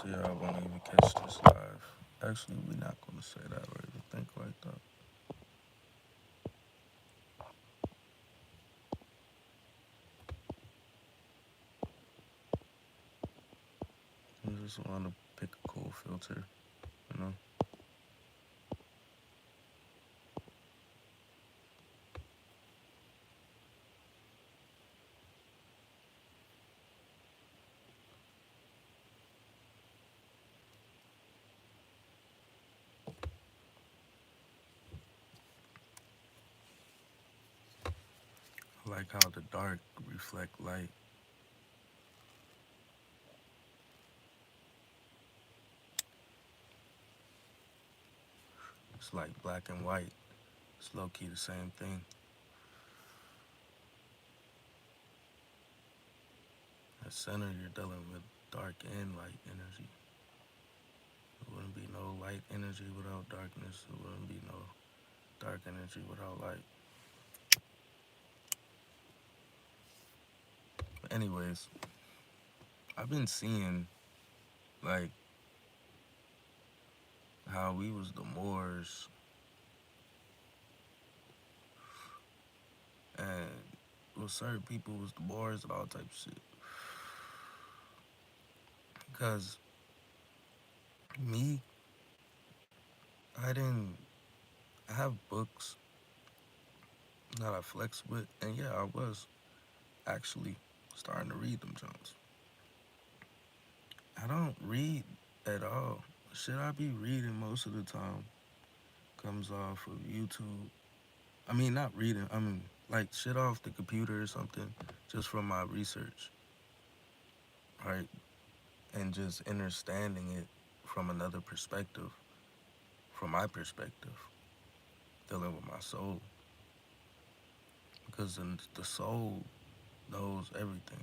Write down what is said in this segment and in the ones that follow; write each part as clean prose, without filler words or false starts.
So y'all won't even catch this live. Actually, we're not gonna say that or even think like that. I just want to pick a cool filter, you know. I like how the dark reflect light. It's like black and white. It's low key the same thing. At center, you're dealing with dark and light energy. There wouldn't be no light energy without darkness. There wouldn't be no dark energy without light. But anyways, I've been seeing like how we was the Moors and well, certain people was the Moors and all types of shit. Because me, I didn't. I have books that I flex with, and yeah, I was actually starting to read them Jones. I don't read at all. Shit I be reading most of the time comes off of YouTube. I mean, not reading. I mean, like shit off the computer or something, just from my research, right? And just understanding it from another perspective, from my perspective, dealing with my soul. Because the soul knows everything.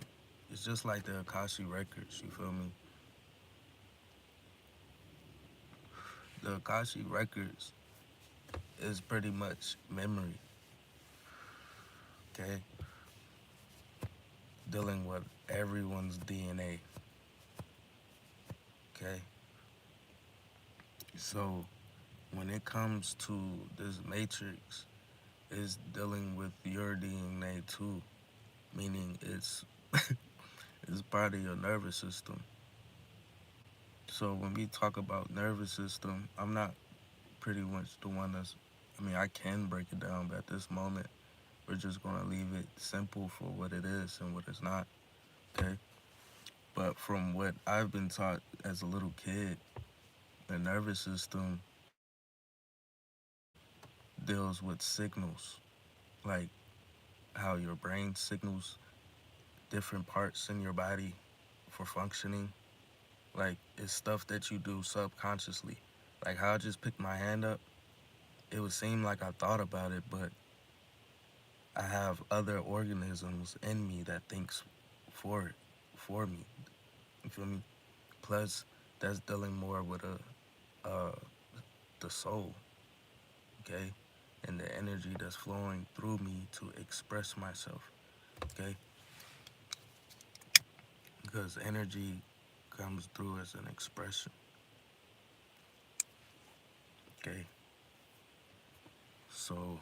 It's just like the Akashi records, you feel me? The Akashi records is pretty much memory, okay? Dealing with everyone's DNA, okay? So when it comes to this matrix, it's dealing with your DNA too, meaning it's part of your nervous system. So when we talk about nervous system, I'm not pretty much the one that's, I mean, I can break it down, but at this moment, we're just gonna leave it simple for what it is and what it's not, okay? But from what I've been taught as a little kid, the nervous system deals with signals, like how your brain signals different parts in your body for functioning. Like it's stuff that you do subconsciously. Like how I just picked my hand up, it would seem like I thought about it, but I have other organisms in me that thinks for it, for me. You feel me? Plus, that's dealing more with the soul, okay, and the energy that's flowing through me to express myself, okay, because energy comes through as an expression, okay. So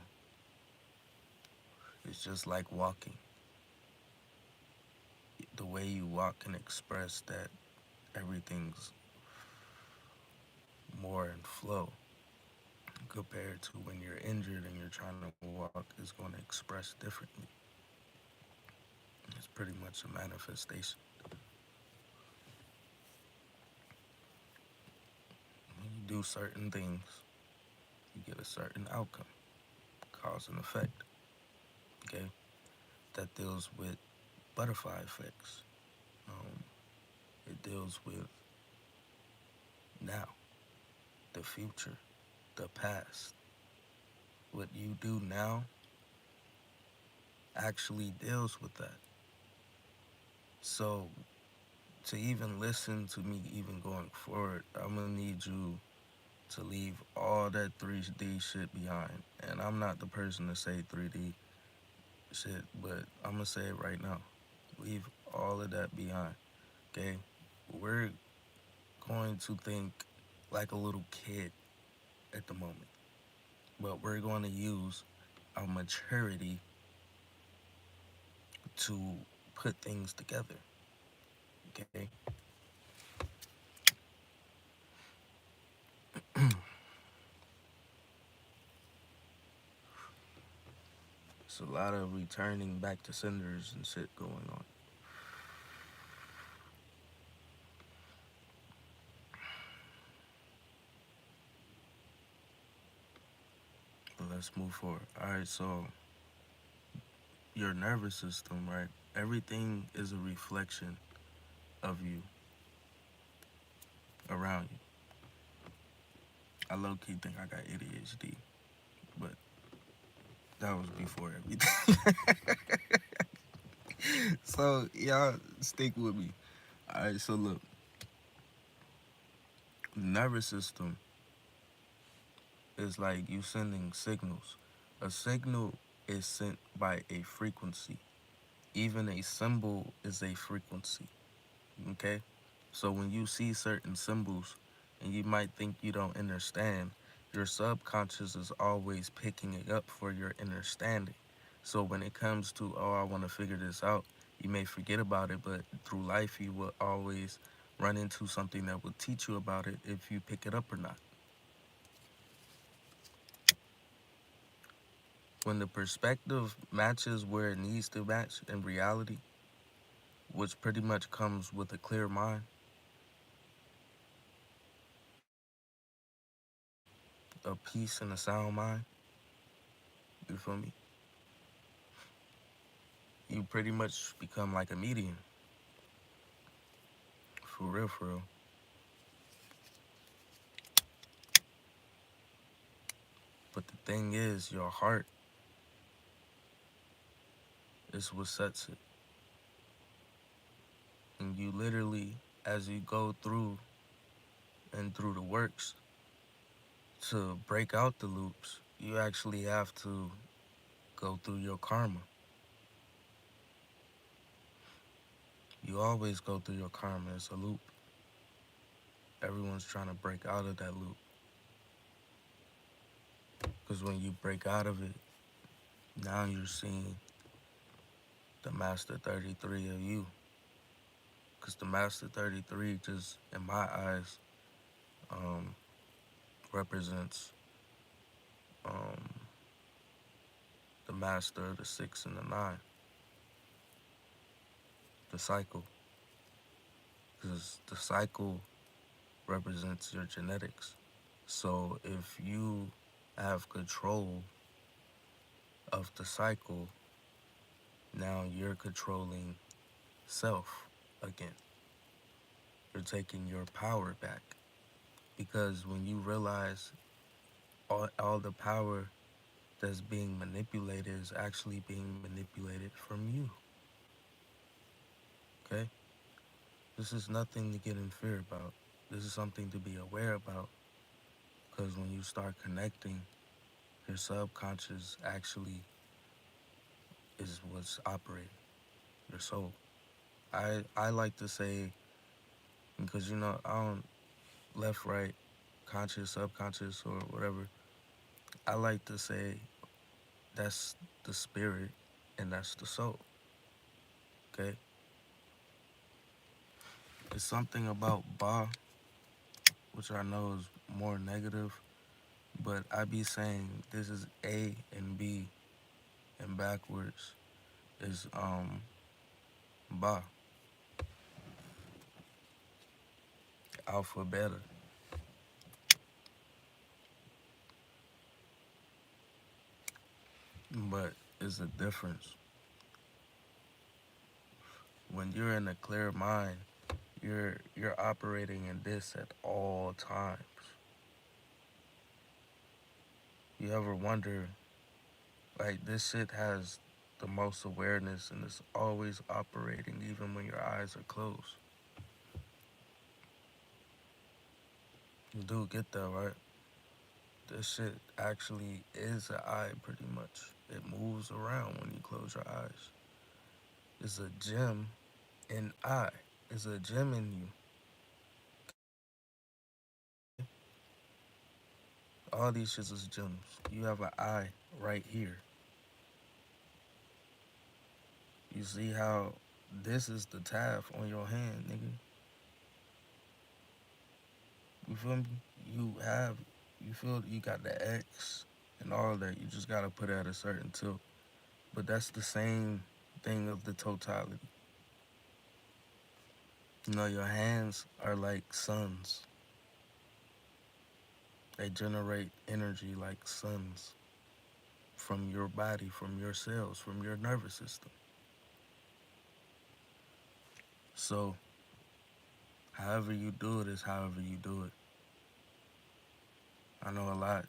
it's just like walking. The way you walk can express that everything's more in flow compared to when you're injured and you're trying to walk is going to express differently. It's pretty much a manifestation. When you do certain things, you get a certain outcome, cause and effect, okay? That deals with butterfly effects. Um, it deals with now, the future, the past. What you do now actually deals with that. So to even listen to me even going forward, I'm gonna need you to leave all that 3D shit behind. And I'm not the person to say 3D shit, but I'm gonna say it right now. Leave all of that behind. Okay? We're going to think like a little kid at the moment, but we're going to use our maturity to put things together. Okay. It's a lot of returning back to cinders and shit going on. But let's move forward. All right. So your nervous system, right? Everything is a reflection of you around you. I low key think I got ADHD, but that was before everything. So y'all stick with me. All right. So look, nervous system is like you sending signals. A signal is sent by a frequency. Even a symbol is a frequency. Okay? So when you see certain symbols and you might think you don't understand, your subconscious is always picking it up for your understanding. So when it comes to, oh, I want to figure this out, you may forget about it, but through life, you will always run into something that will teach you about it if you pick it up or not. When the perspective matches where it needs to match in reality, which pretty much comes with a clear mind, a peace and a sound mind, you feel me? You pretty much become like a medium. For real, for real. But the thing is, your heart is what sets it. And you literally, as you go through and through the works to break out the loops, you actually have to go through your karma. You always go through your karma. It's a loop. Everyone's trying to break out of that loop. Because when you break out of it, now you're seeing the Master 33 of you. Because the Master 33, just in my eyes, um, represents um, the Master of the 6 and the 9, the cycle. Because the cycle represents your genetics. So if you have control of the cycle, now you're controlling self again. You're taking your power back. Because when you realize all the power that's being manipulated is actually being manipulated from you. Okay? This is nothing to get in fear about. This is something to be aware about. Because when you start connecting, your subconscious actually is what's operating your soul. I like to say, because I don't left, right, conscious, subconscious, or whatever. I like to say that's the spirit and that's the soul. Okay? It's something about Ba, which I know is more negative, but I be saying this is A and B and backwards is Ba, alpha beta. But it's a difference. When you're in a clear mind, you're operating in this at all times. You ever wonder, like, this shit has the most awareness and it's always operating even when your eyes are closed. You do get that, right? This shit actually is an eye pretty much. It moves around when you close your eyes. It's a gem in eye. It's a gem in you. All these shits is gems. You have an eye right here. You see how this is the tab on your hand, nigga? You feel me? You have, you feel you got the X and all that. You just gotta put it at a certain tilt. But that's the same thing of the totality. You know, your hands are like suns. They generate energy like suns from your body, from your cells, from your nervous system. So, however you do it is however you do it. I know a lot,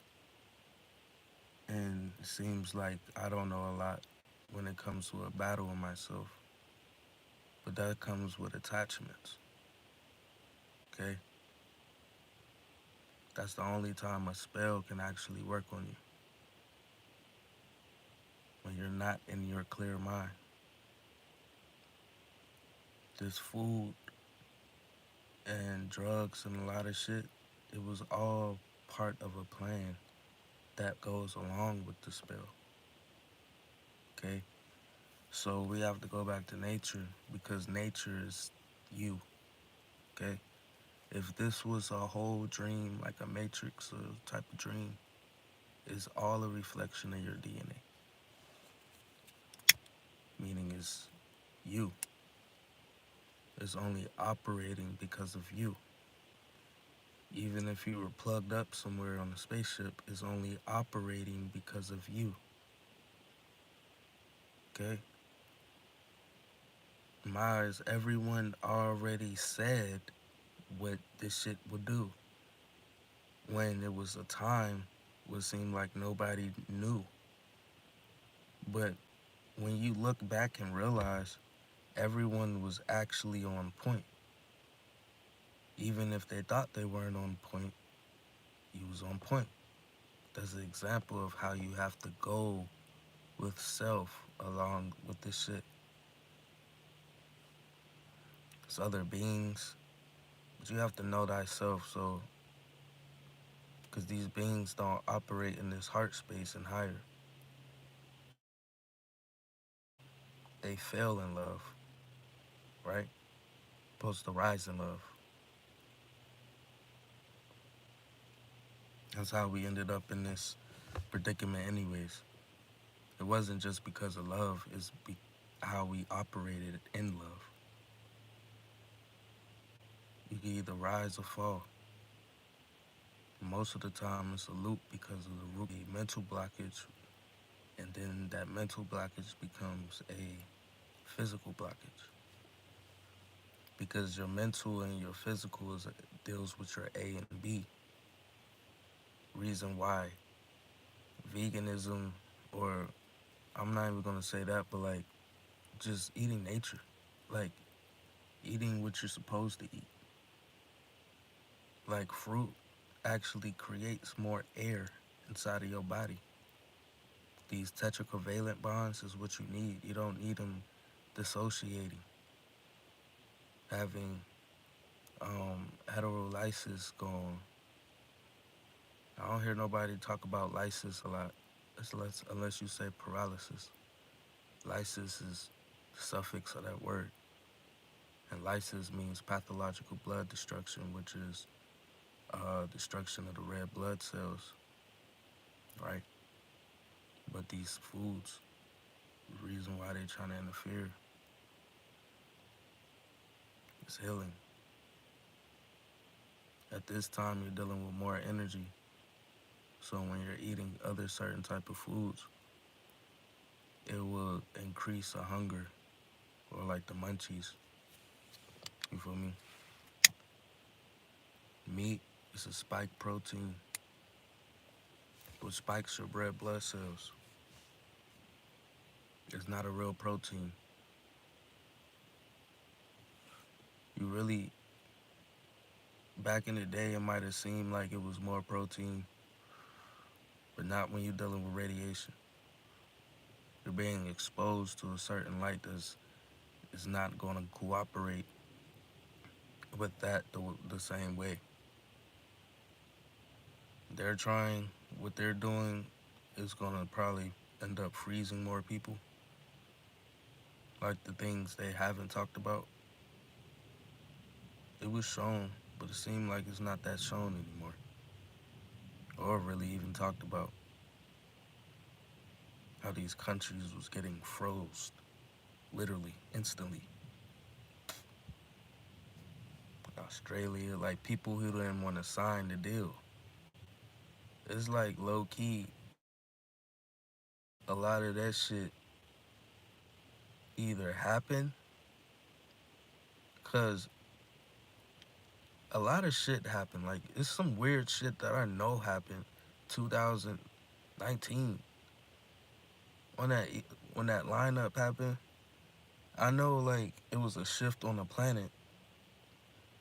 and it seems like I don't know a lot when it comes to a battle with myself. But that comes with attachments, okay? That's the only time a spell can actually work on you. When you're not in your clear mind. This food and drugs and a lot of shit, it was all part of a plan that goes along with the spell, okay? So we have to go back to nature because nature is you, okay? If this was a whole dream, like a matrix type of dream, it's all a reflection of your DNA, meaning it's you. It's only operating because of you. Even if you were plugged up somewhere on a spaceship, it's only operating because of you, okay? In my eyes, everyone already said what this shit would do. When it was a time would seem like nobody knew. But when you look back and realize everyone was actually on point, even if they thought they weren't on point, you was on point. That's an example of how you have to go with self along with this shit. It's other beings, but you have to know thyself. So, because these beings don't operate in this heart space and higher, they fail in love, right? Supposed to rise in love. That's how we ended up in this predicament, anyways. It wasn't just because of love; it's how we operated in love. You can either rise or fall. Most of the time, it's a loop because of the root, a mental blockage, and then that mental blockage becomes a physical blockage because your mental and your physical deals with your A and B. Reason why veganism, or I'm not even gonna say that, but like just eating nature, like eating what you're supposed to eat. Like fruit actually creates more air inside of your body. These tetracovalent bonds is what you need. You don't need them dissociating, having heterolysis going. I don't hear nobody talk about lysis a lot, unless you say paralysis. Lysis is the suffix of that word, and lysis means pathological blood destruction, which is destruction of the red blood cells, right? But these foods, the reason why they're trying to interfere is healing. At this time, you're dealing with more energy. So when you're eating other certain type of foods, it will increase a hunger or like the munchies. You feel me? Meat is a spike protein, which spikes your red blood cells. It's not a real protein. You really, back in the day, it might have seemed like it was more protein, but not when you're dealing with radiation. You're being exposed to a certain light that's is not going to cooperate with that the same way. They're trying, what they're doing is gonna probably end up freezing more people. Like the things they haven't talked about. It was shown, but it seemed like it's not that shown anymore. Or really even talked about how these countries was getting froze, literally, instantly. Australia, like people who didn't want to sign the deal. It's like low key, a lot of that shit either happened, cause a lot of shit happened. Like it's some weird shit that I know happened 2019 when that lineup happened. I know like it was a shift on the planet,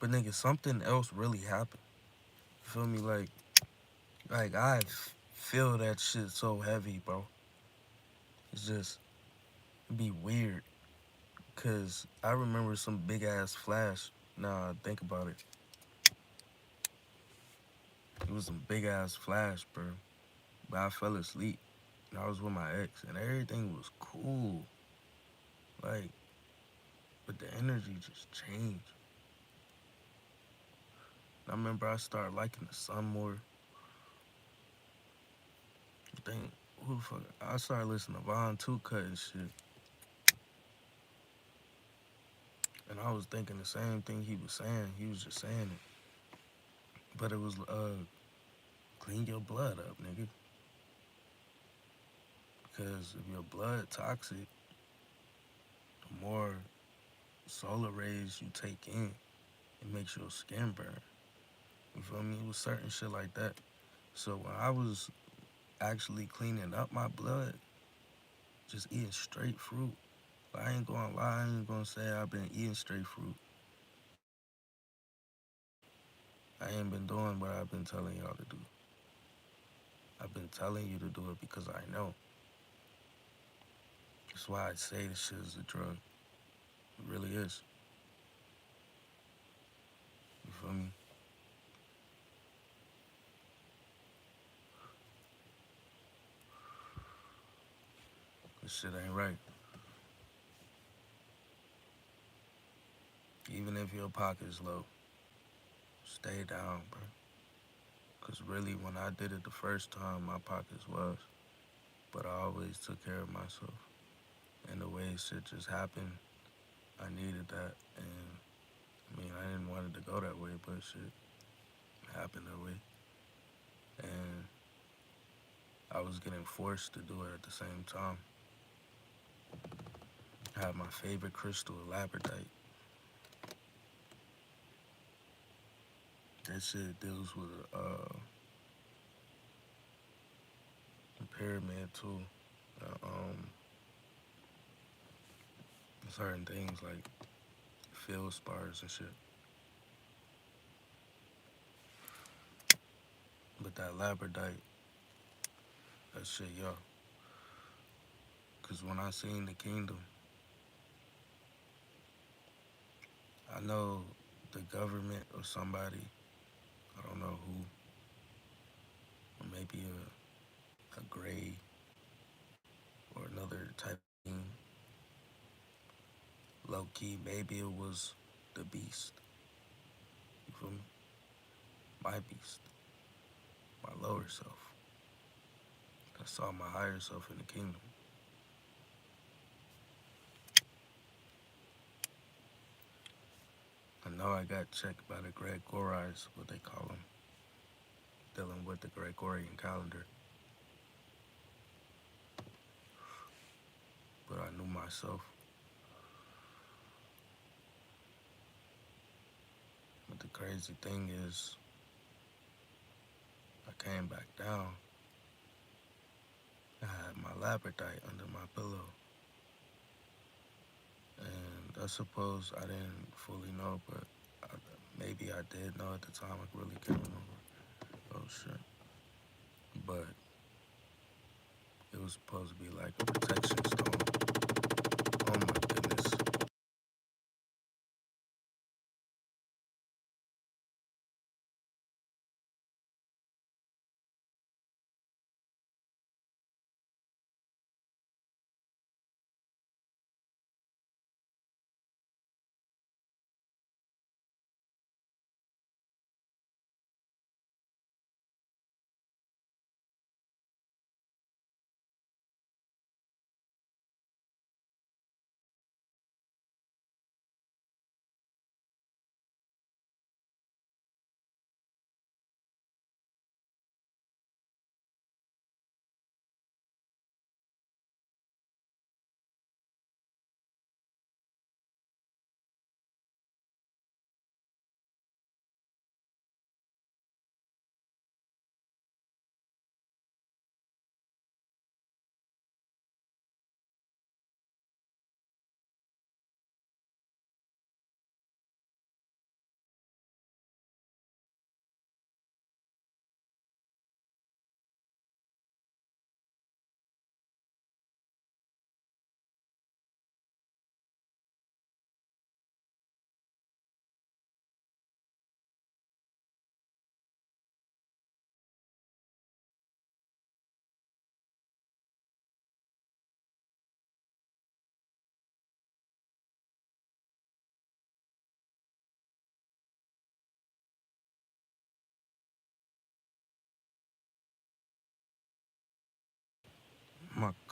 but nigga, something else really happened. You feel me? Like I feel that shit so heavy, bro. It's just it'd be weird, cause I remember some big ass flash. Now I think about it, it was some big ass flash, bro. But I fell asleep, and I was with my ex, and everything was cool. Like, but the energy just changed. I remember I started liking the sun more. I think who the fuck? I started listening to Von Two Cut and shit, and I was thinking the same thing he was saying. He was just saying it, but it was clean your blood up, nigga. Because if your blood toxic, the more solar rays you take in, it makes your skin burn. You feel me? It was certain shit like that. So when I was actually cleaning up my blood, just eating straight fruit. I ain't gonna lie, I ain't gonna say I've been eating straight fruit. I ain't been doing what I've been telling y'all to do. I've been telling you to do it because I know. That's why I say this shit is a drug. It really is. You feel me? This shit ain't right. Even if your pocket's low, stay down, bro. Cause really, when I did it the first time, my pockets was. But I always took care of myself. And the way shit just happened, I needed that. And I mean, I didn't want it to go that way, but shit happened that way. And I was getting forced to do it at the same time. I had my favorite crystal, labradorite. That shit deals with a pyramid too. Certain things like field spars and shit. But that labradorite, that shit, yo. Cause when I seen the kingdom, I know the government or somebody, I don't know who, or maybe a gray or another type of being. Low key, maybe it was the beast. You feel me? My beast, my lower self. I saw my higher self in the kingdom. I know I got checked by the Gregorites, what they call them, dealing with the Gregorian calendar. But I knew myself. But the crazy thing is, I came back down. I had my labradorite under my pillow. And I suppose I didn't fully know, but I, maybe I did know at the time. I really can't remember. Oh shit. But it was supposed to be like a protection stone. Oh my goodness.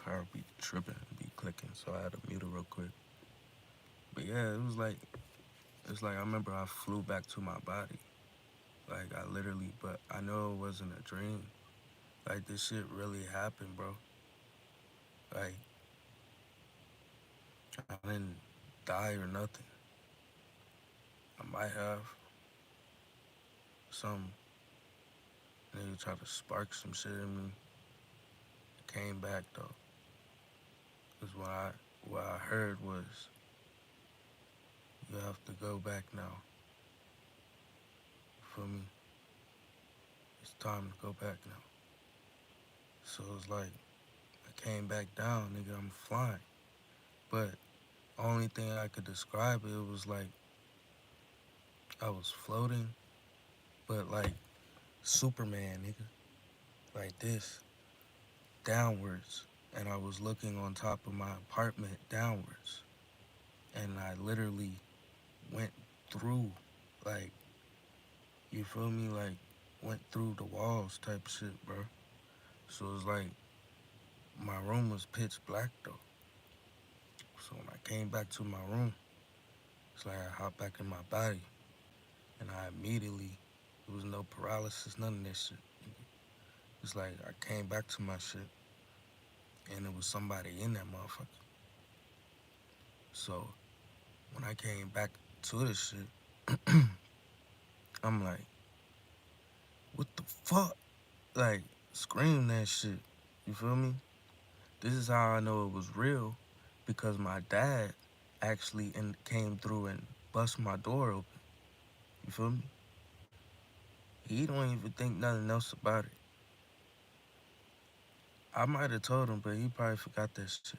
car be tripping, be clicking, so I had to mute it real quick. But yeah, it was like it's like I remember I flew back to my body. Like I literally, but I know it wasn't a dream. Like this shit really happened, bro. Like I didn't die or nothing. I might have some nigga try to spark some shit in me. It came back though, cause what I heard was you have to go back now. For me, it's time to go back now. So it's like I came back down, nigga. I'm flying, but only thing I could describe it was like I was floating, but like Superman, nigga, like this downwards, and I was looking on top of my apartment downwards, and I literally went through, like, you feel me, like went through the walls type shit, bro. So it was like my room was pitch black though. So when I came back to my room, it's like I hopped back in my body, and I immediately, there was no paralysis, none of this shit. It's like I came back to my shit, and it was somebody in that motherfucker. So when I came back to this shit, I'm like, what the fuck? Like, scream that shit. You feel me? This is how I know it was real, because my dad actually came through and bust my door open. You feel me? He don't even think nothing else about it. I might have told him, but he probably forgot that shit.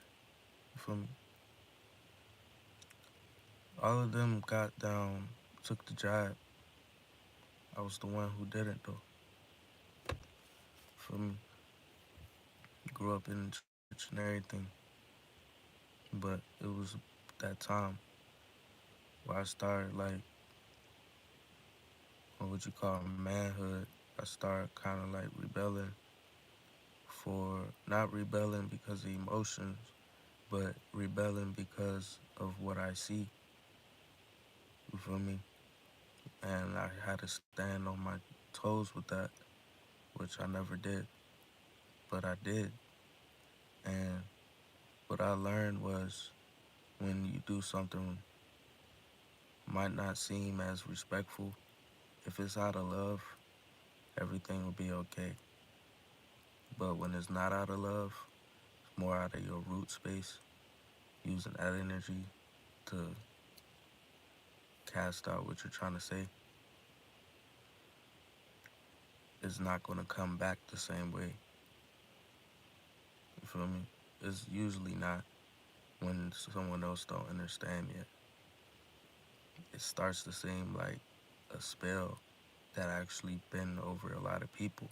You feel me? All of them got down, took the job. I was the one who didn't though. Feel me? Grew up in the church and everything, but it was that time where I started like, what would you call manhood. I started kind of like rebelling for, not rebelling because of emotions, but rebelling because of what I see. You feel me? And I had to stand on my toes with that, which I never did, but I did. And what I learned was when you do something might not seem as respectful, if it's out of love, everything will be okay. But when it's not out of love, it's more out of your root space, using that energy to cast out what you're trying to say, it's not going to come back the same way. You feel me? It's usually not when someone else don't understand yet. It starts to seem like a spell that actually been over a lot of people.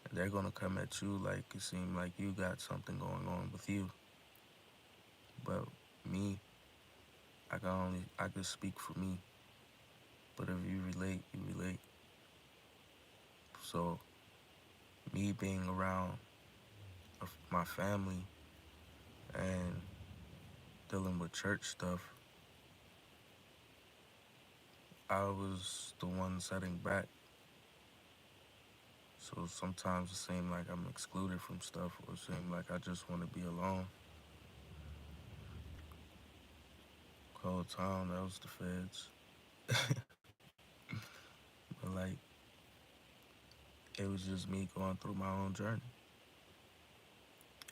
And they're gonna come at you like it seemed like you got something going on with you. But me, I could speak for me. But if you relate, you relate. So me being around my family and dealing with church stuff, I was the one setting back. So sometimes it seemed like I'm excluded from stuff, or it seemed like I just want to be alone. Whole time that was the feds. But like, it was just me going through my own journey.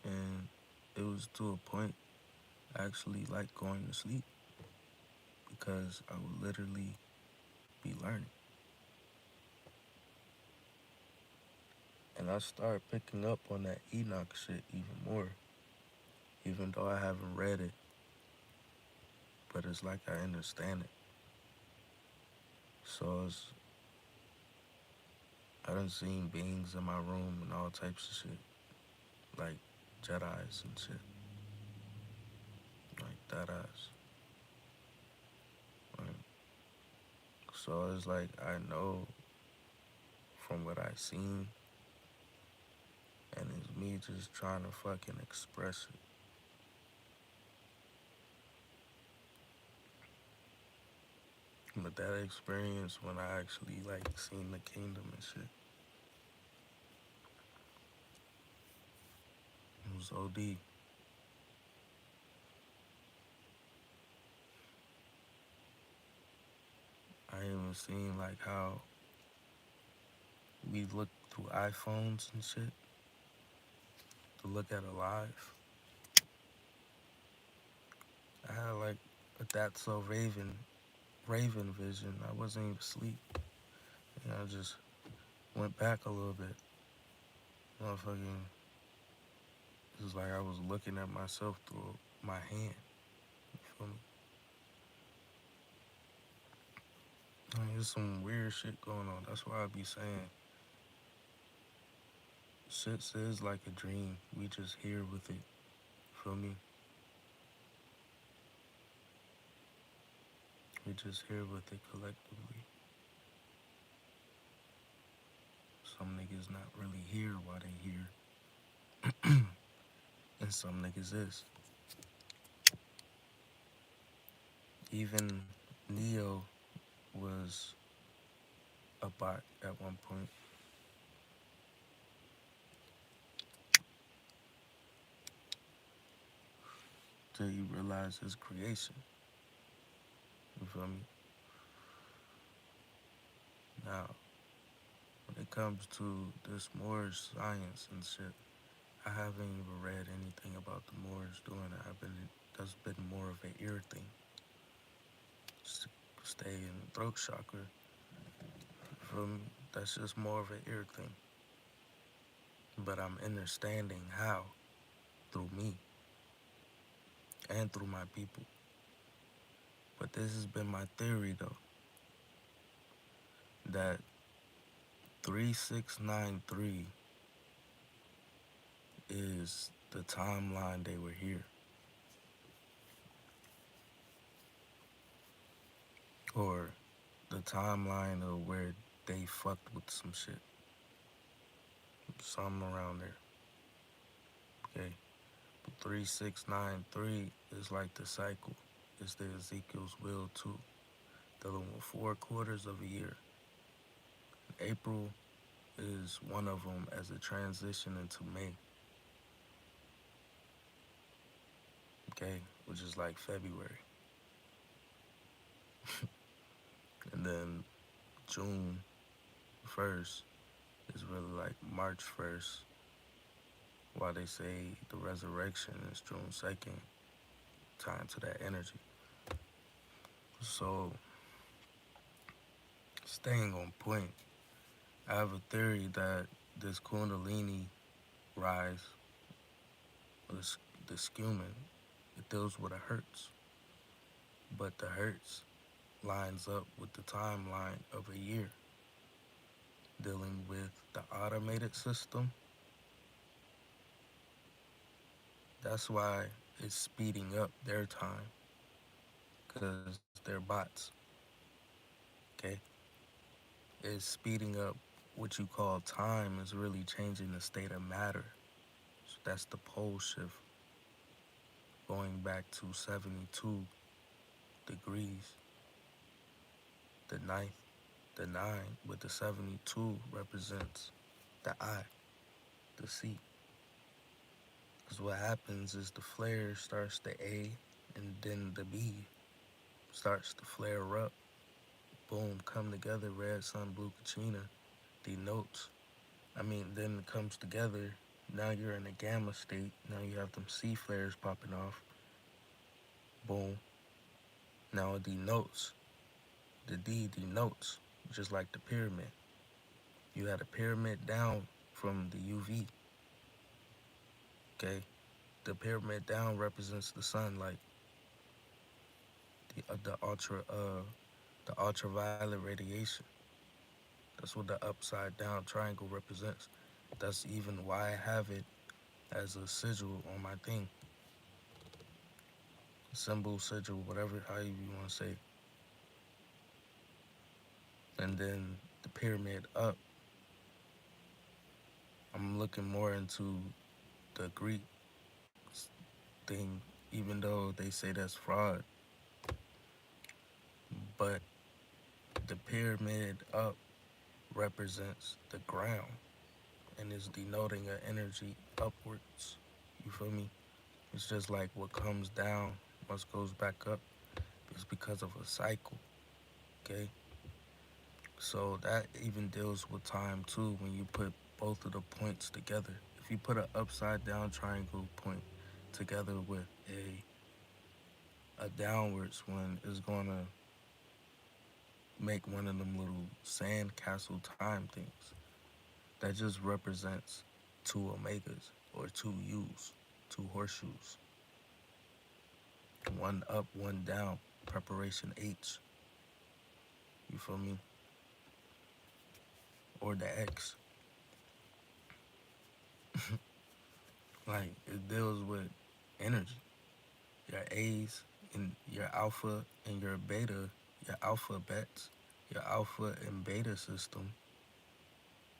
And it was to a point I actually like going to sleep, because I would literally be learning. And I started picking up on that Enoch shit even more, even though I haven't read it, but it's like I understand it. So I done seen beings in my room and all types of shit, like Jedi's and shit, like that ass. Like, so it's like I know from what I seen, and it's me just trying to fucking express it. But that experience when I actually like seen the kingdom and shit, it was OD. I even seen like how we look through iPhones and shit to look at a live. I had like a That's So Raven vision. I wasn't even asleep. I just went back a little bit. Motherfucking, it was like I was looking at myself through my hand. You feel me? I mean, there's some weird shit going on. That's why I be saying shit is like a dream. We just here with it. Feel me? We just here with it collectively. Some niggas not really here while they here, and some niggas is. Even Neo was a bot at one point. Till you realize his creation. You feel me? Now, when it comes to this Moorish science and shit, I haven't even read anything about the Moors doing it. That's been more of an ear thing. Stay in the throat chakra. From That's just more of an ear thing. But I'm understanding how through me and through my people. But this has been my theory though, that 3693 is the timeline they were here. Or the timeline of where they fucked with some shit. Something around there. Okay. But 3693 is like the cycle. It's the Ezekiel's will too. Dealing with 4 quarters of a year. April is one of them as a transition into May. Okay, which is like February. And then June 1st is really like March 1st. While they say the resurrection is June 2nd, tying to that energy. So, staying on point, I have a theory that this Kundalini rise, the scumin, it deals with the hertz. But the hertz lines up with the timeline of a year, dealing with the automated system. That's why it's speeding up their time, because they're bots. Okay? It's speeding up what you call time, is really changing the state of matter. So that's the pole shift, going back to 72 degrees. The ninth, the 9 with the 72 represents the I, the C. Because what happens is the flare starts the A, and then the B starts to flare up. Boom, come together, red sun, blue kachina, denotes. Then it comes together. Now you're in a gamma state. Now you have them C flares popping off. Boom. Now it denotes. The D denotes, just like the pyramid. You had a pyramid down from the UV. Okay? The pyramid down represents the sunlight, the the ultraviolet radiation. That's what the upside down triangle represents. That's even why I have it as a sigil on my thing. Symbol, sigil, whatever, however you want to say. And then the pyramid up, I'm looking more into the Greek thing, even though they say that's fraud, but the pyramid up represents the ground and is denoting an energy upwards. You feel me? It's just like what comes down must goes back up is because of a cycle. Okay, so that even deals with time too. When you put both of the points together, if you put an upside down triangle point together with a downwards one, is gonna make one of them little sand castle time things. That just represents two omegas or two U's, two horseshoes. One up, one down. Preparation H. You feel me? Or the X. Like it deals with energy. Your A's and your alpha and your beta, your alphabets, your alpha and beta system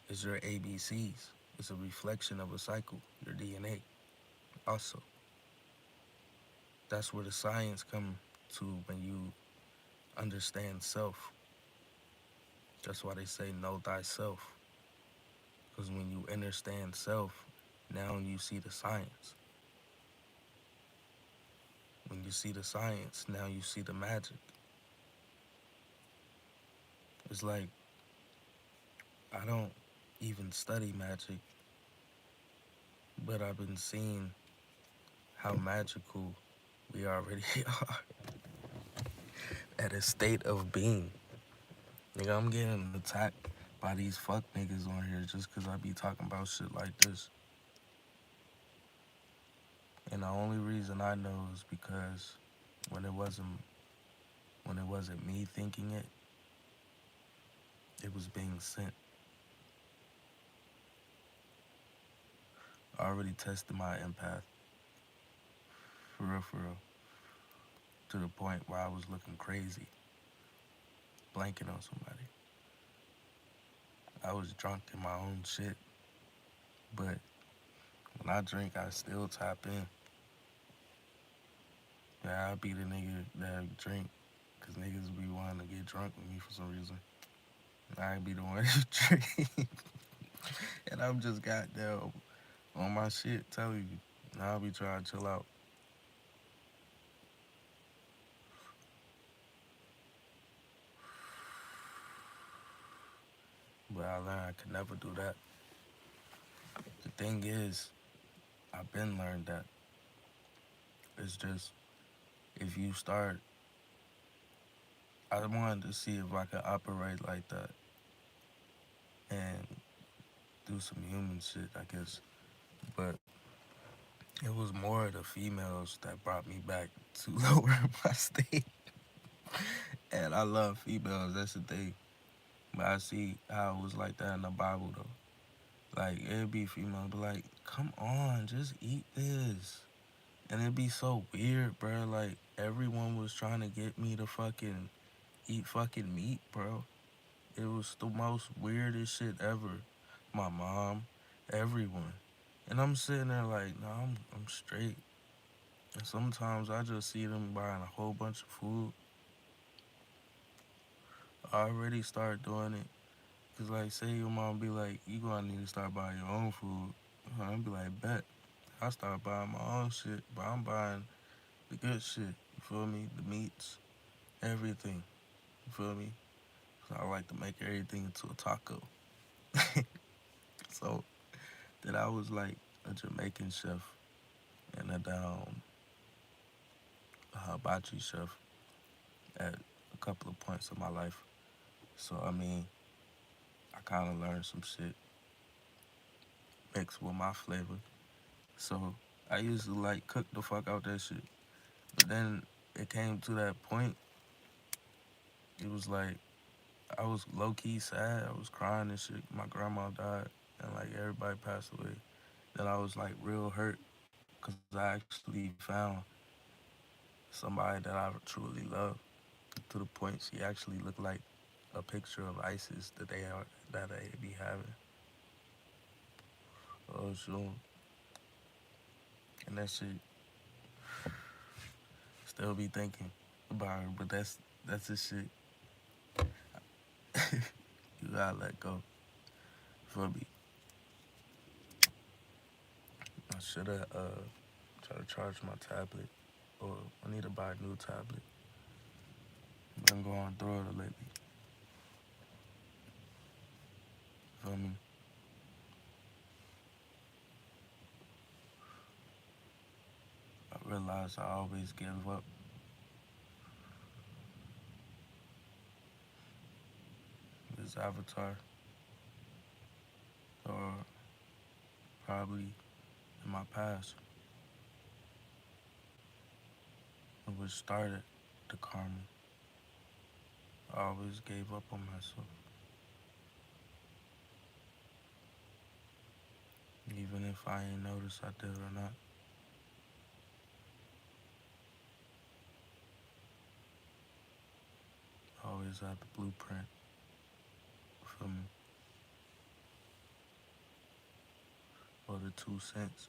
is your ABCs. It's a reflection of a cycle, your DNA. Also, that's where the science come to when you understand self. That's why they say know thyself. Because when you understand self, now you see the science. When you see the science, now you see the magic. It's like I don't even study magic, but I've been seeing how magical we already are at a state of being. Nigga, I'm getting attacked by these fuck niggas on here just because I be talking about shit like this. And the only reason I know is because when it wasn't when it wasn't me thinking it, it was being sent. I already tested my empath for real, to the point where I was looking crazy, blanking on somebody. I was drunk in my own shit, but when I drink, I still tap in. Yeah, I be the nigga that drink, cause niggas be wanting to get drunk with me for some reason. I be the one who drink, and I'm just goddamn on my shit telling you. Now I be trying to chill out, but I learned I could never do that. The thing is, I've been learned that it's just if you start. I wanted to see if I could operate like that and do some human shit, I guess. But it was more of the females that brought me back to lower my state. And I love females, that's the thing. But I see how it was like that in the Bible though. Like it'd be female be like, come on, just eat this. And it'd be so weird, bro. Like everyone was trying to get me to fucking eat fucking meat, bro. It was the most weirdest shit ever. My mom, everyone. And I'm sitting there like, nah, I'm straight. And sometimes I just see them buying a whole bunch of food. I already start doing it. Cause like say your mom be like, you gonna need to start buying your own food. I'll be like, bet. I start buying my own shit, but I'm buying the good shit. You feel me? The meats, everything. You feel me? So I like to make everything into a taco. So that I was like a Jamaican chef and a hibachi chef at a couple of points in my life. So I mean, I kind of learned some shit mixed with my flavor. So I used to like cook the fuck out that shit. But then it came to that point. It was like I was low key sad. I was crying and shit. My grandma died and like everybody passed away. Then I was like real hurt because I actually found somebody that I truly love to the point she actually looked like a picture of ISIS that they be having. Oh, sure. and that shit still be thinking about her, but that's the shit you gotta let go. For me, I shoulda try to charge my tablet, or I need to buy a new tablet. Been going through it lately. Feel me? I realized I always give up. This avatar, or probably in my past, which started the karma. I always gave up on myself, even if I ain't noticed I did or not. I always had the blueprint. Feel me? Or the 2 cents,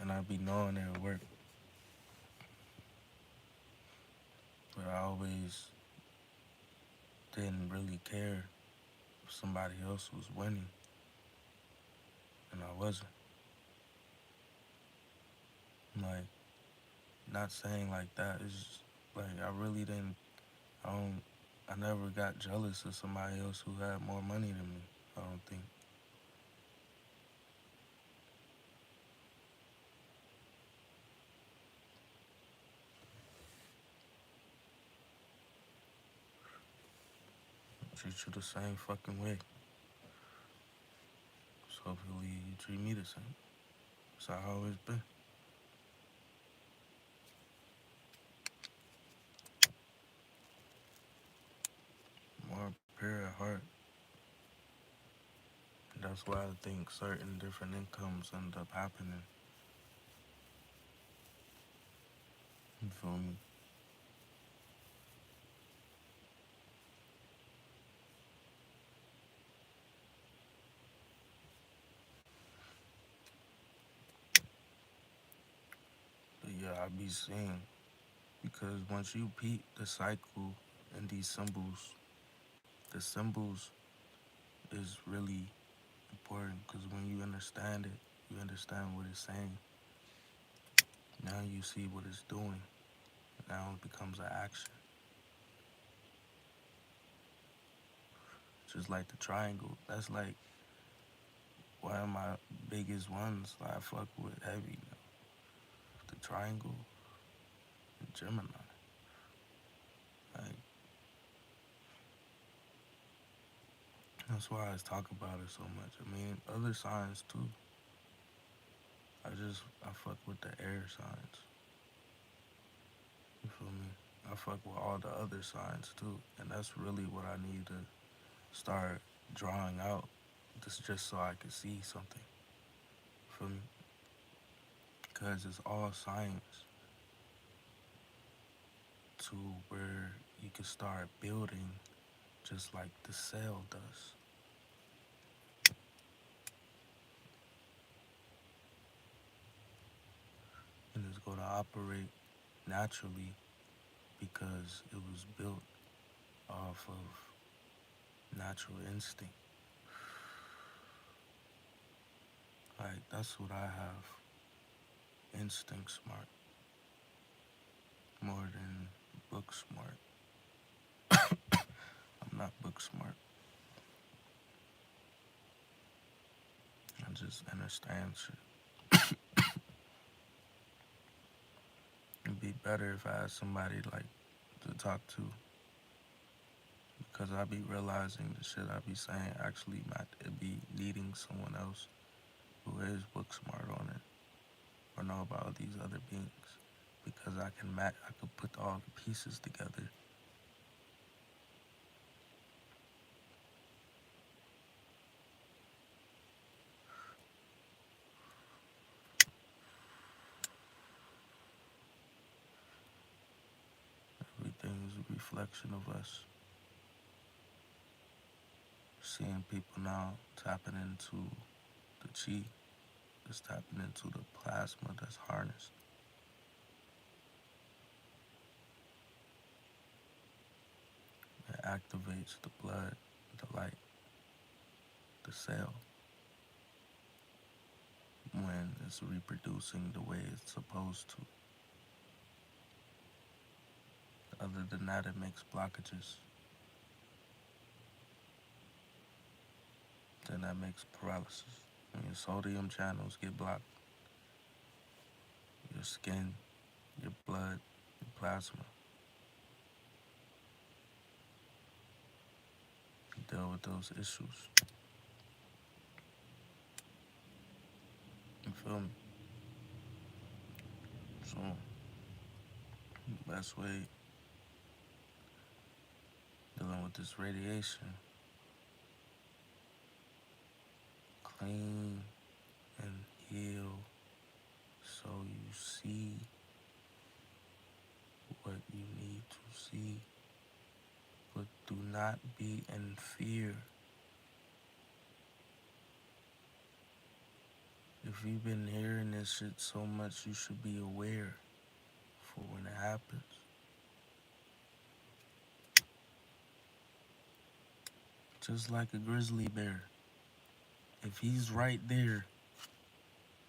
and I be knowing it'll work, but I always didn't really care if somebody else was winning, and I wasn't. Like, not saying like that. It's just, like I really didn't. I don't. I never got jealous of somebody else who had more money than me. I don't think. I treat you the same fucking way. So hopefully you treat me the same. That's how I always been. More pure at heart. That's why I think certain different incomes end up happening. You feel me? But yeah, I be seeing, because once you peep the cycle and these symbols, the symbols is really important, because when you understand it, you understand what it's saying. Now you see what it's doing. Now it becomes an action. Just like the triangle. That's like one of my biggest ones that I fuck with heavy now. The triangle and Gemini. Like, that's why I talk about it so much. I mean, other signs too. I fuck with the air signs. You feel me? I fuck with all the other signs too. And that's really what I need to start drawing out. Just so I can see something. Feel me? Because it's all science to where you can start building just like the cell does. And it's going to operate naturally because it was built off of natural instinct. Like, that's what I have. Instinct smart. More than book smart. I'm not book smart. I just understand shit. It'd be better if I had somebody like to talk to, because I be realizing the shit I be saying actually might it be needing someone else who is book smart on it or know about these other beings, because I could put all the pieces together. Everything is a reflection of us. Seeing people now tapping into the chi, is tapping into the plasma that's harnessed. It activates the blood, the light, the cell when it's reproducing the way it's supposed to. Other than that, it makes blockages. Then that makes paralysis. When your sodium channels get blocked, your skin, your blood, your plasma, you deal with those issues. You feel me? So, the best way dealing with this radiation, clean and heal so you see what you need to see. But do not be in fear. If you've been hearing this shit so much, you should be aware for when it happens. Just like a grizzly bear. If he's right there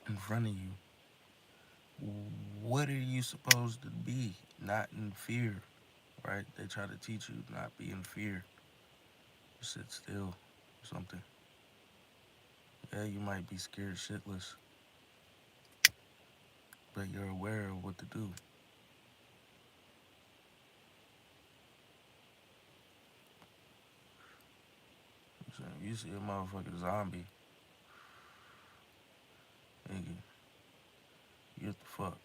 in front of you, what are you supposed to be? Not in fear, right? They try to teach you not be in fear. Sit still or something. Yeah, you might be scared shitless, but you're aware of what to do. So if you see a motherfucking zombie, nigga, get the fuck.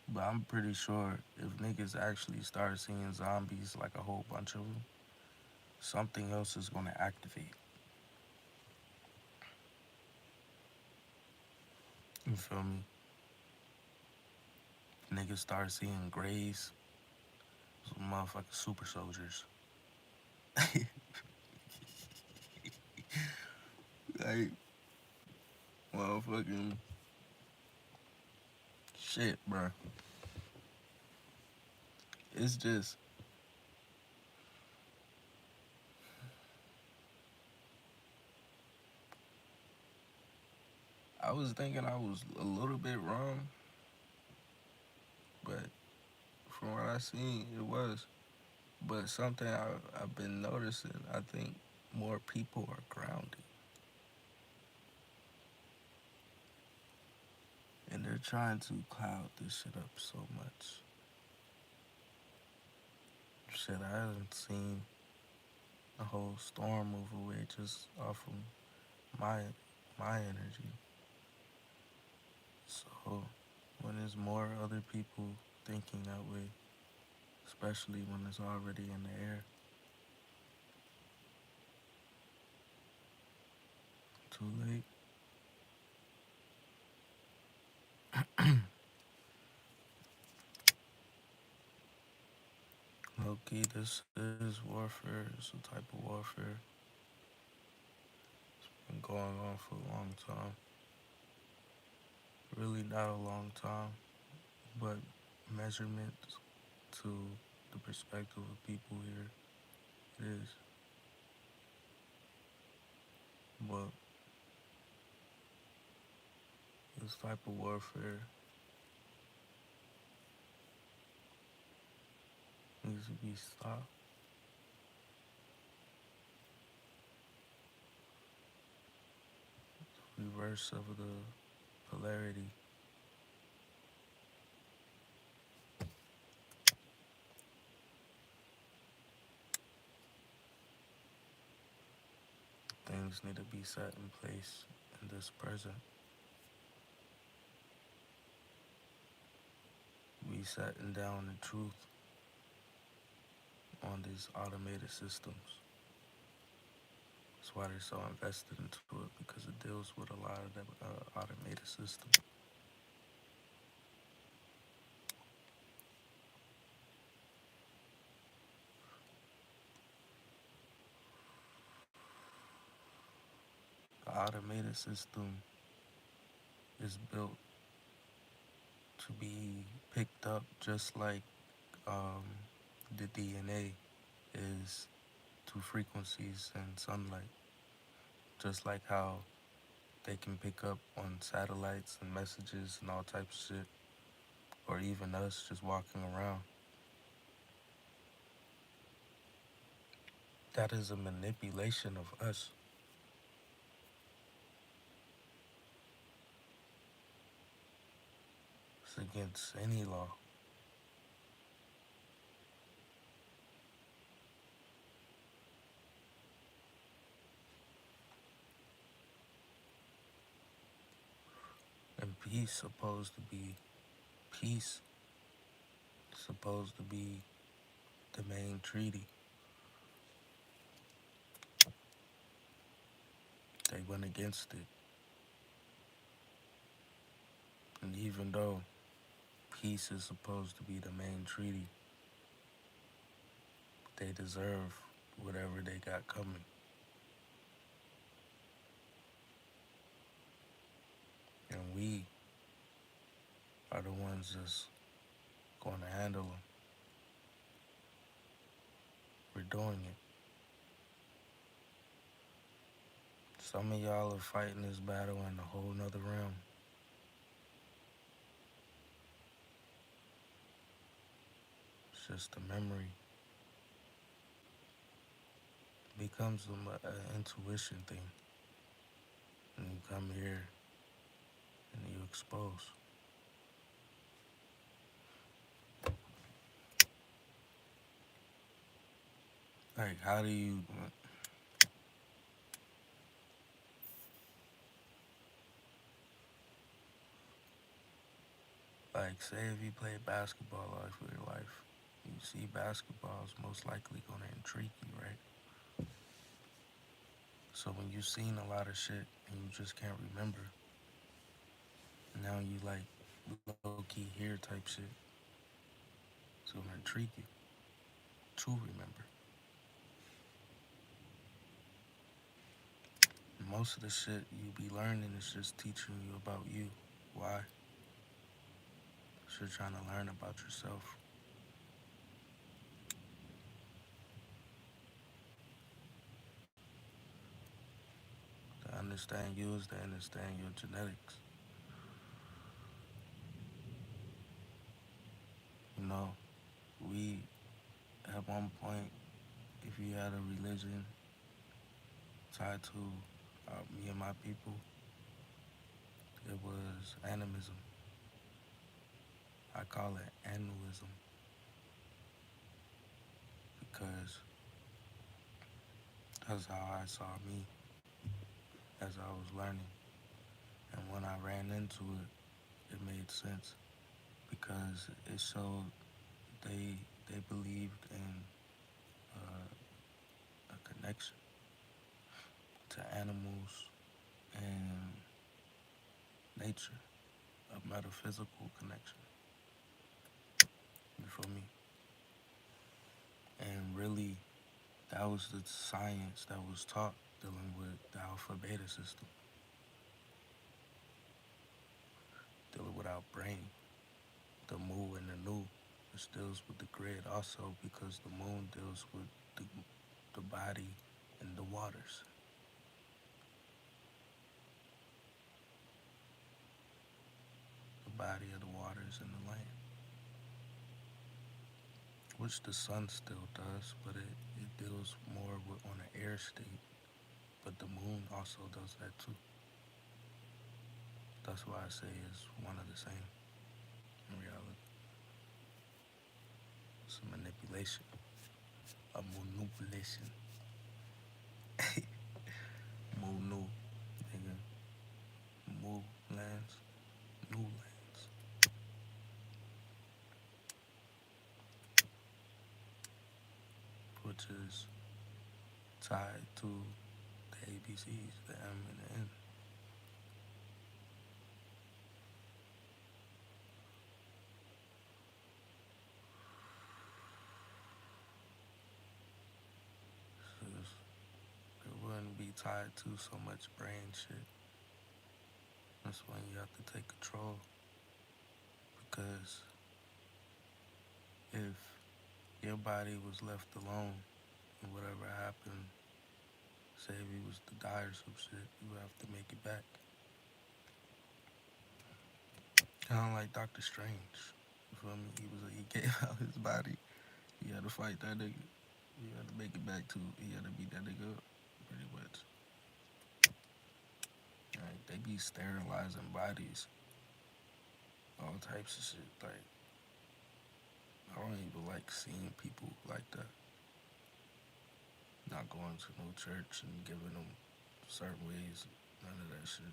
But I'm pretty sure if niggas actually start seeing zombies, like a whole bunch of them, something else is gonna activate. You feel me? Niggas start seeing grays, some motherfucking super soldiers. Like, motherfucking shit, bro. It's just, I was thinking I was a little bit wrong, but from what I seen, it was. But something I've been noticing, I think more people are grounded. And they're trying to cloud this shit up so much. Shit, I haven't seen a whole storm move away just off of my my energy. So when there's more other people thinking that way, especially when it's already in the air, too late. Low key, this is warfare. It's a type of warfare. Been going on for a long time. Really not a long time, but measurement to the perspective of people here, it is. But this type of warfare needs to be stopped. Reverse of the polarity. Things need to be set in place in this present. We setting down the truth on these automated systems. That's why they're so invested into it, because it deals with a lot of the automated systems. The automated system is built to be picked up just like um, the DNA is to frequencies and sunlight, just like how they can pick up on satellites and messages and all types of shit, or even us just walking around. That is a manipulation of us. It's against any law. And peace supposed to be the main treaty. They went against it. And even though peace is supposed to be the main treaty, they deserve whatever they got coming. And we are the ones that's going to handle them. We're doing it. Some of y'all are fighting this battle in a whole nother realm. It's just a memory. It becomes an intuition thing. And you come here and you expose. Like, how do you, like, say if you play basketball all for your life, you see basketball is most likely going to intrigue you, right? So when you've seen a lot of shit and you just can't remember, now you like low key hear type shit, it's gonna intrigue you to remember. And most of the shit you be learning is just teaching you about you. Why? Because you're trying to learn about yourself. To understand you is to understand your genetics. You know, we at one point, if you had a religion tied to me and my people, it was animism. I call it anuism because that's how I saw me as I was learning. And when I ran into it made sense because it showed they believed in a connection to animals and nature, a metaphysical connection. You feel me? And really, that was the science that was taught dealing with the alpha beta system, dealing with our brain, the mu and the nu, which deals with the grid also because the moon deals with the body and the waters. The body of the waters and the land, which the sun still does, but it deals more with on an air state. But the moon also does that too. That's why I say it's one of the same in reality. It's a manipulation, a manipulation. Moo new, nigga. Moo lands, new lands, which is tied to the ABCs, the M and the N. So it wouldn't be tied to so much brain shit. That's when you have to take control. Because if your body was left alone and whatever happened, say if you was to die or some shit, you would have to make it back. Kind of like Doctor Strange. You feel me? He gave out his body. He had to fight that nigga. He had to make it back to. He had to beat that nigga up. Pretty much. Like they be sterilizing bodies, all types of shit. Like I don't even like seeing people like that. Not going to no church and giving them certain ways. None of that shit.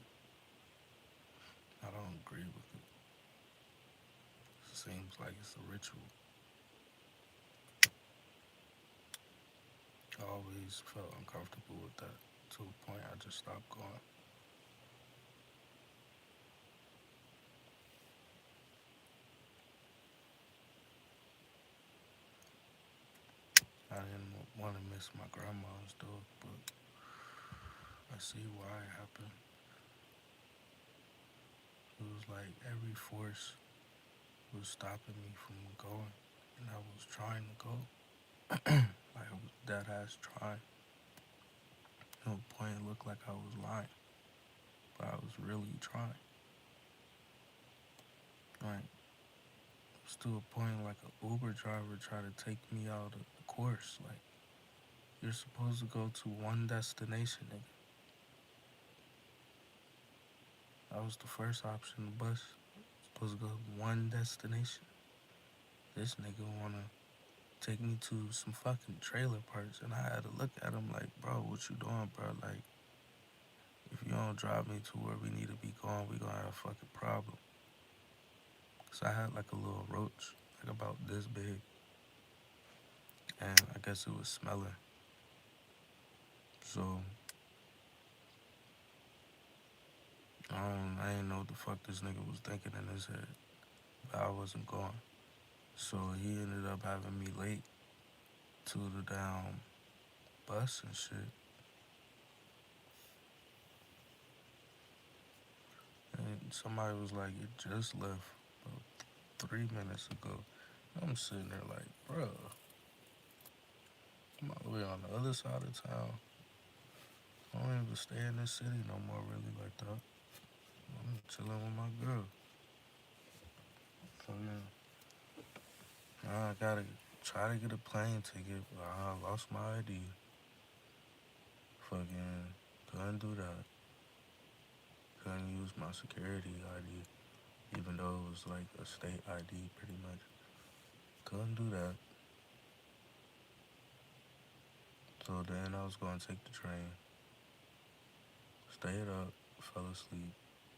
I don't agree with it. It seems like it's a ritual. I always felt uncomfortable with that to a point I just stopped going. I didn't want to miss my grandma's though, but I see why it happened. It was like every force was stopping me from going, and I was trying to go. Like I was dead ass trying. At no point it looked like I was lying, but I was really trying. Like it was to a point like an Uber driver tried to take me out of the course. Like you're supposed to go to one destination, nigga. That was the first option, the bus. Supposed to go to one destination. This nigga wanna take me to some fucking trailer parks, and I had to look at him like, bro, what you doing, bro? Like, if you don't drive me to where we need to be going, we gonna have a fucking problem. So I had like a little roach, like about this big, and I guess it was smelling. So I didn't know what the fuck this nigga was thinking in his head, but I wasn't going. So he ended up having me late to the damn bus and shit. And somebody was like, it just left about 3 minutes ago. I'm sitting there like, bro, I'm all the way on the other side of town. I don't even stay in this city no more, really, like that. I'm chilling with my girl. So, yeah. Now I gotta try to get a plane ticket, but I lost my ID. Fucking couldn't do that. Couldn't use my security ID, even though it was like a state ID pretty much. Couldn't do that. So then I was gonna take the train, stayed up, fell asleep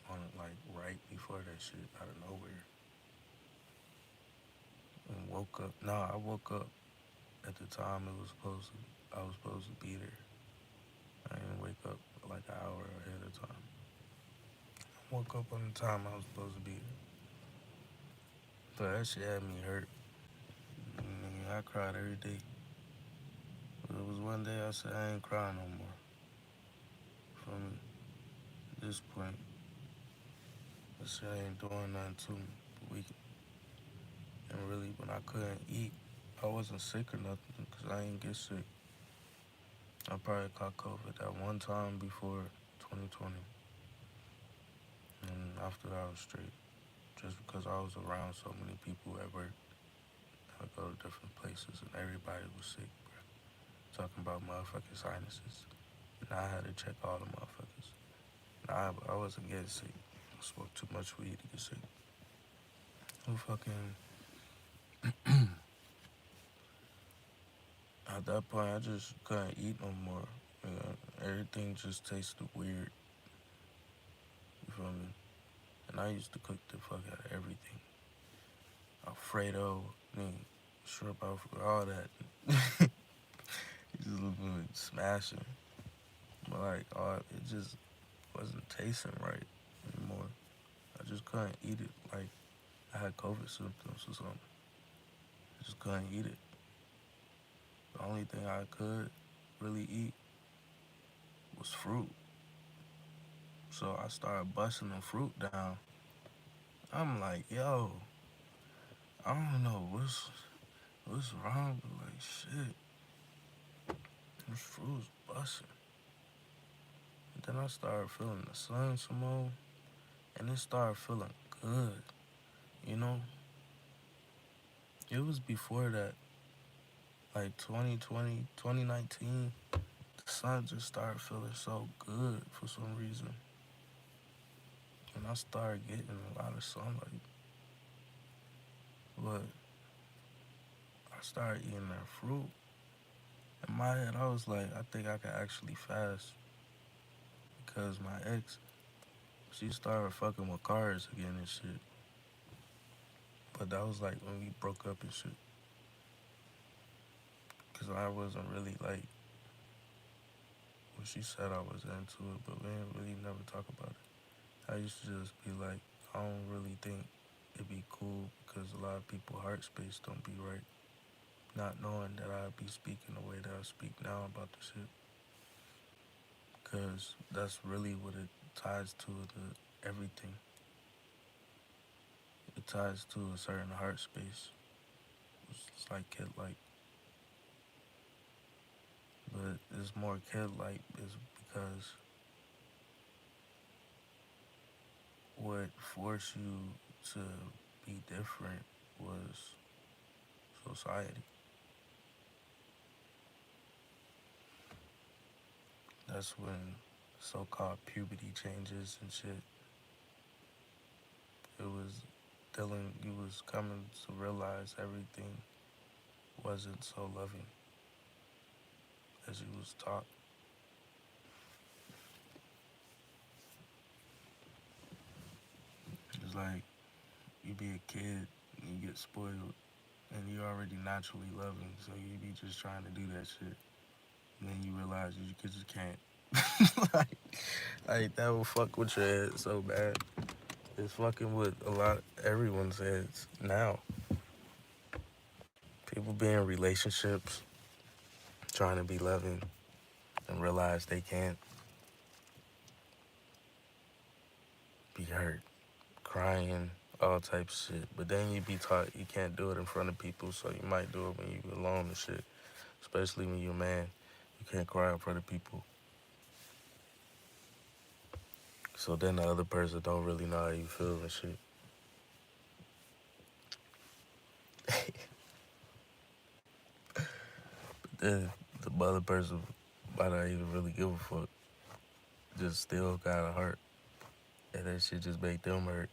on it like right before that shit out of nowhere. And woke up. Nah, I woke up at the time it was supposed to. I was supposed to be there. I didn't wake up like an hour ahead of time. I woke up on the time I was supposed to be there. But that shit had me hurt. I cried every day. But it was one day I said I ain't crying no more. For me, at this point, I said I ain't doing nothing to me. But and really, when I couldn't eat, I wasn't sick or nothing because I didn't get sick. I probably caught COVID that one time before 2020. And after that, I was straight. Just because I was around so many people at work, I would go to different places and everybody was sick, bro. Talking about motherfucking sinuses. And I had to check all the motherfuckers. I wasn't getting sick. I smoked too much weed to get sick. Who fucking. At that point, I just couldn't eat no more. You know, everything just tasted weird. You feel me? And I used to cook the fuck out of everything. Alfredo, shrimp Alfredo, all that. Just smashing. But like, it just wasn't tasting right anymore. I just couldn't eat it. Like, I had COVID symptoms or something. I just couldn't eat it. The only thing I could really eat was fruit. So I started busting the fruit down. I'm like, yo, I don't know what's wrong, but like shit, this fruit's busting. And then I started feeling the sun some more, and it started feeling good. You know, it was before that, like 2020, 2019. The sun just started feeling so good for some reason. And I started getting a lot of sunlight. But I started eating that fruit. In my head, I was like, I think I could actually fast because my ex, she started fucking with cars again and shit. But that was like when we broke up and shit. Because I wasn't really like what she said I was into it, but we didn't really never talk about it. I used to just be like, I don't really think it'd be cool because a lot of people heart space don't be right. Not knowing that I'd be speaking the way that I speak now about the shit. Because that's really what it ties to, the everything. It ties to a certain heart space. It's like kid like, but it's more kid like is because what forced you to be different was society. That's when so-called puberty changes and shit. It was dealing. You was coming to realize everything wasn't so loving as you was taught. It's like you be a kid and you get spoiled and you already naturally loving, so you be just trying to do that shit. And then you realize you just can't. like that will fuck with your head so bad. It's fucking with a lot everyone's heads now. People be in relationships trying to be loving and realize they can't, be hurt, crying, all types of shit. But then you be taught you can't do it in front of people, so you might do it when you alone and shit. Especially when you're a man, you can't cry in front of people. So then the other person don't really know how you feel and shit. Then the other person might not even really give a fuck. Just still got a heart. And that shit just make them hurt.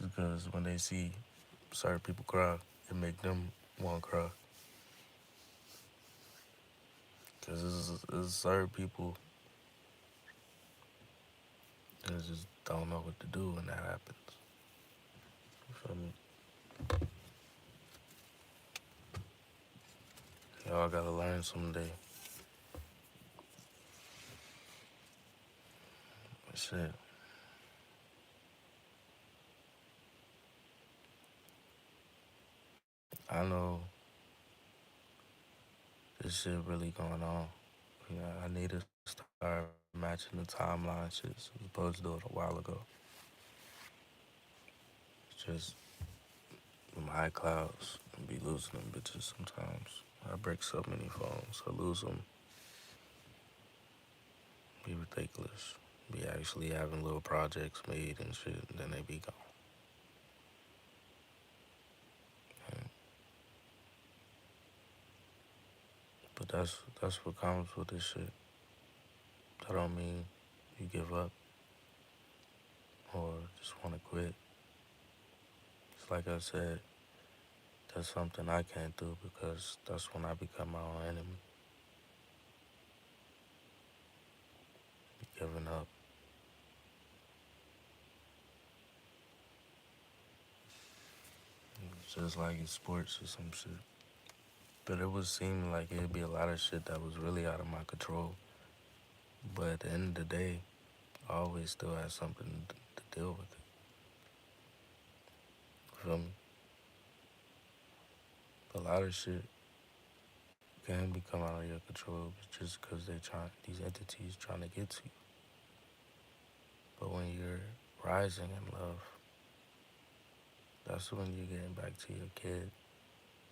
Because when they see certain people cry, it make them want to cry. Because there's certain people that just don't know what to do when that happens. You feel me? Y'all gotta learn someday. But shit, I know this shit really going on. I need to start matching the timeline shit. So I was supposed to do it a while ago. It's just them high clouds and be losing them bitches sometimes. I break so many phones. I lose them. Be ridiculous. Be actually having little projects made and shit, and then they be gone. And, but that's what comes with this shit. That don't mean you give up or just want to quit. It's like I said, that's something I can't do because that's when I become my own enemy. Giving up. It's just like in sports or some shit. But it was seeming like it'd be a lot of shit that was really out of my control. But at the end of the day, I always still had something to deal with it. Feel me? A lot of shit can become out of your control just because these entities trying to get to you. rising in love. That's when you're getting back to your kid,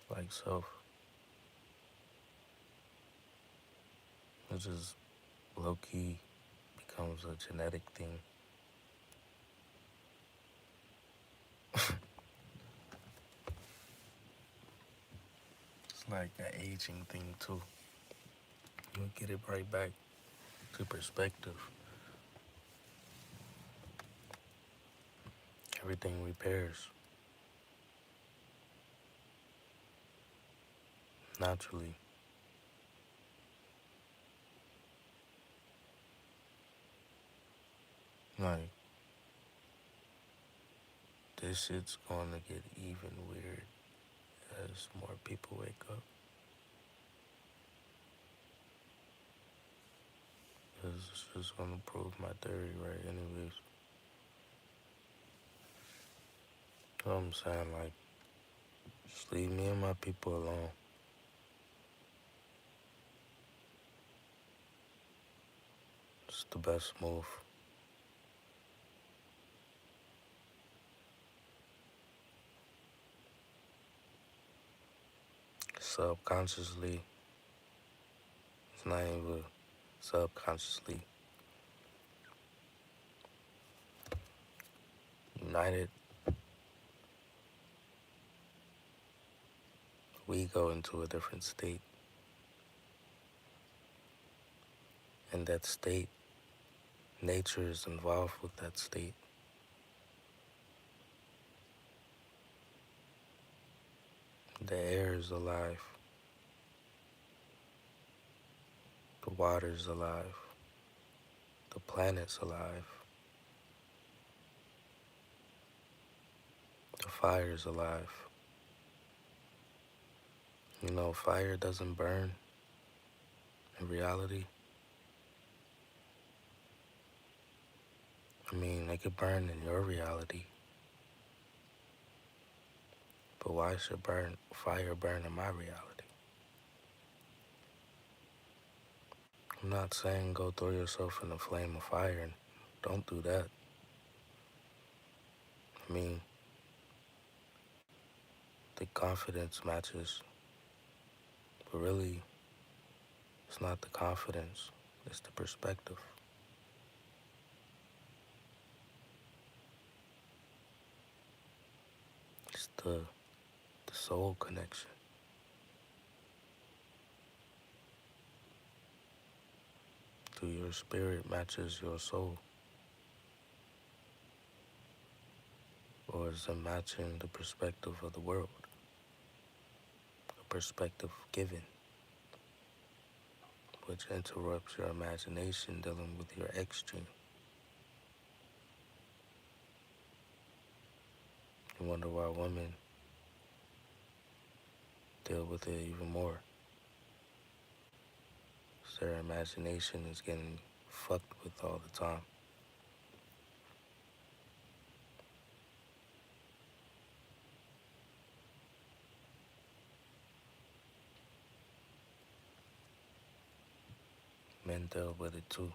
like self. It just low key becomes a genetic thing. It's like an aging thing too. You get it right back to perspective. Everything repairs naturally. Like, this shit's gonna get even weird as more people wake up. Cause it's just gonna prove my theory right anyways. You know what I'm saying? Like, just leave me and my people alone. It's the best move. Subconsciously, it's not even subconsciously united, we go into a different state. And that state, nature is involved with that state. The air is alive. The water's alive. The planet's alive. The fire's alive. You know, fire doesn't burn in reality. I mean, it could burn in your reality. But why should fire burn in my reality? I'm not saying go throw yourself in a flame of fire, and don't do that. I mean, the confidence matches, but really, it's not the confidence, it's the perspective. It's the soul connection. Do your spirit matches your soul? Or is it matching the perspective of the world? A perspective given, which interrupts your imagination dealing with your extreme. You wonder why women deal with it even more. Their imagination is getting fucked with all the time. Men deal with it too.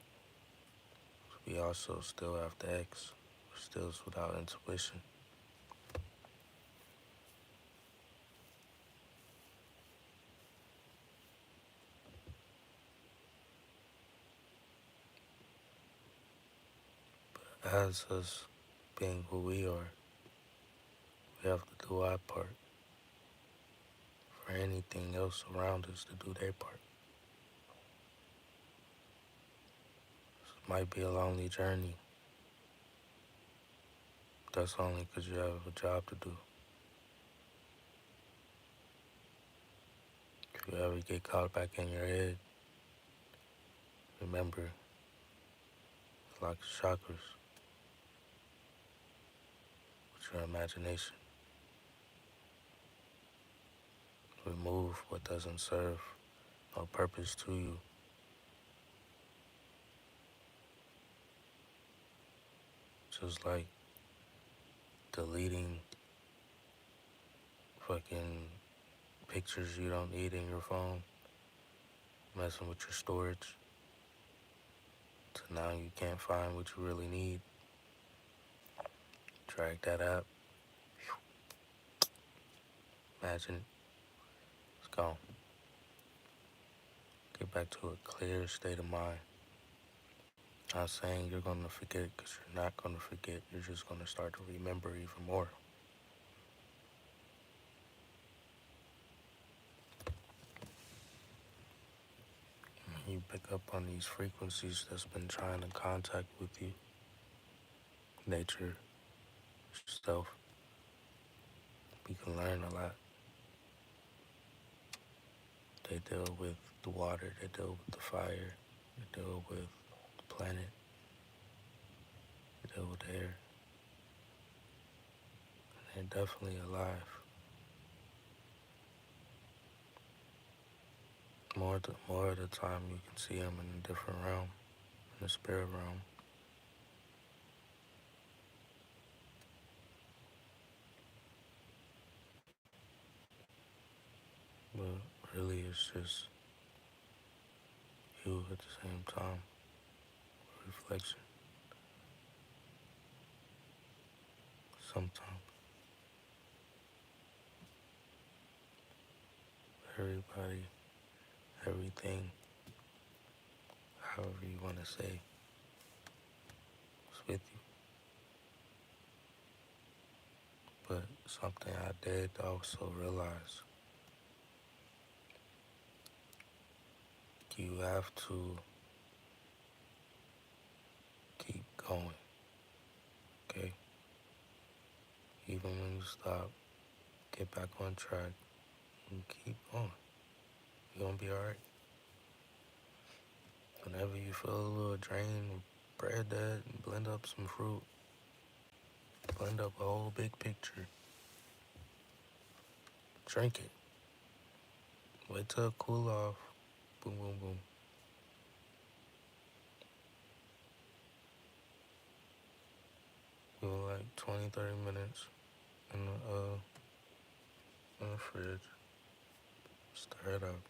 We also still have the X, which deals without intuition. As us being who we are, we have to do our part for anything else around us to do their part. It might be a lonely journey. That's only because you have a job to do. If you ever get caught back in your head, remember, lock the chakras with your imagination. Remove what doesn't serve no purpose to you. Just like deleting fucking pictures you don't need in your phone, messing with your storage, so now you can't find what you really need. drag that app. Imagine it's gone. Get back to a clear state of mind. Not saying you're gonna forget, because you're not gonna forget. You're just gonna start to remember even more. You pick up on these frequencies that's been trying to contact with you, nature, self. You can learn a lot. They deal with the water, they deal with the fire, they deal with the planet, they deal with the air. And they're definitely alive. More of the time you can see them in a different realm, in the spirit realm. But really it's just you at the same time. Reflection. Sometimes everybody, everything, however you want to say, is with you. But something I did also realize, you have to keep going, okay? Even when you stop, get back on track and keep going. You're gonna be alright. Whenever you feel a little drained, bread that and blend up some fruit. Blend up a whole big picture. Drink it. Wait till it cool off. Boom, boom, boom. Go like 20, 30 minutes in the fridge. Stir it up.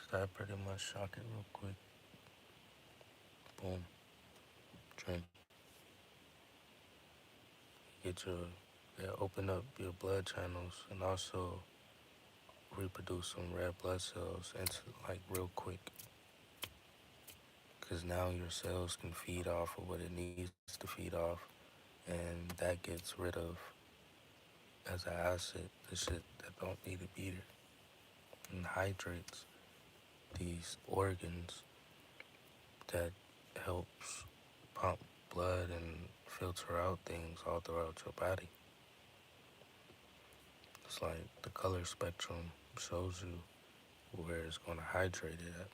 Start pretty much shock it real quick. Boom. Drink. Get open up your blood channels and also reproduce some red blood cells into like real quick. Because now your cells can feed off of what it needs to feed off, and that gets rid of, as an acid, the shit that don't need to be there, and hydrates these organs that helps pump blood and filter out things all throughout your body. It's like the color spectrum shows you where it's going to hydrate it at.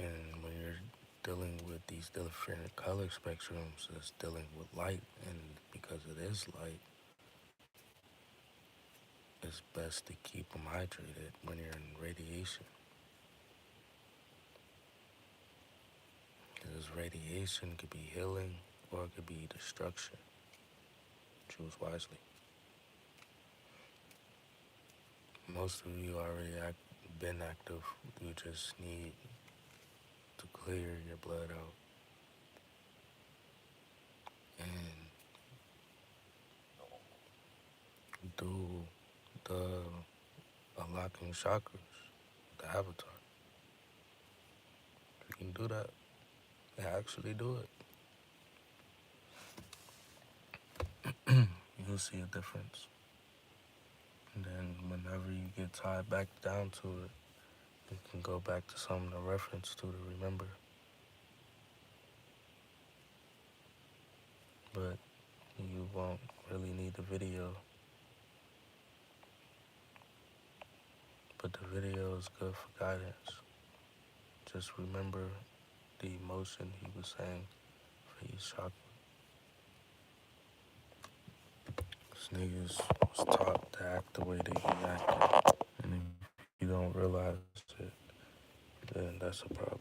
And when you're dealing with these different color spectrums, it's dealing with light, and because it is light, it's best to keep them hydrated when you're in radiation. Because radiation could be healing or it could be destruction. Choose wisely. Most of you already been active. You just need to clear your blood out and do the unlocking chakras, the avatar. You can do that and actually do it. You'll see a difference. And then whenever you get tied back down to it, you can go back to something to reference to remember. But you won't really need the video. But the video is good for guidance. Just remember the emotion he was saying for each chakra. This niggas was taught to act the way they be acting. And if you don't realize it, then that's a problem.